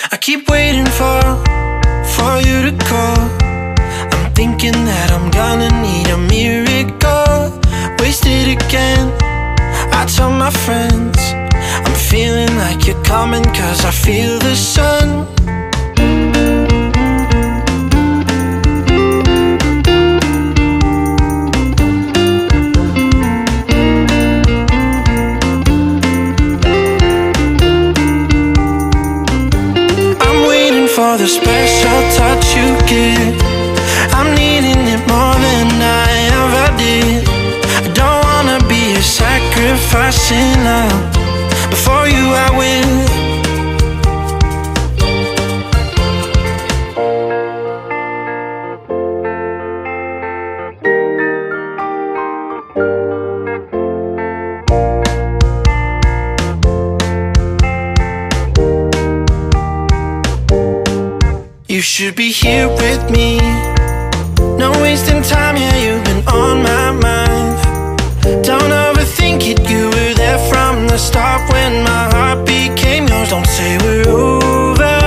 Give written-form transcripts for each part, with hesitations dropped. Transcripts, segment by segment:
I keep waiting for you to call. I'm thinking that I'm gonna need a miracle. Wasted again, I tell my friends I'm feeling like you're coming, cause I feel the sun. For the special touch you give, I'm needing it more than I ever did. I don't wanna be a sacrificing love. Before you I will. You should be here with me. No wasting time, yeah, you've been on my mind. Don't overthink it, you were there from the start when my heart became yours. Don't say we're over.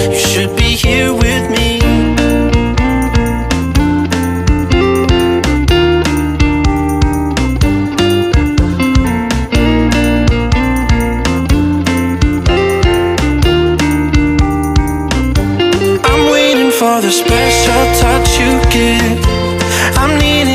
You should be here with me. For the special touch you give, I'm needing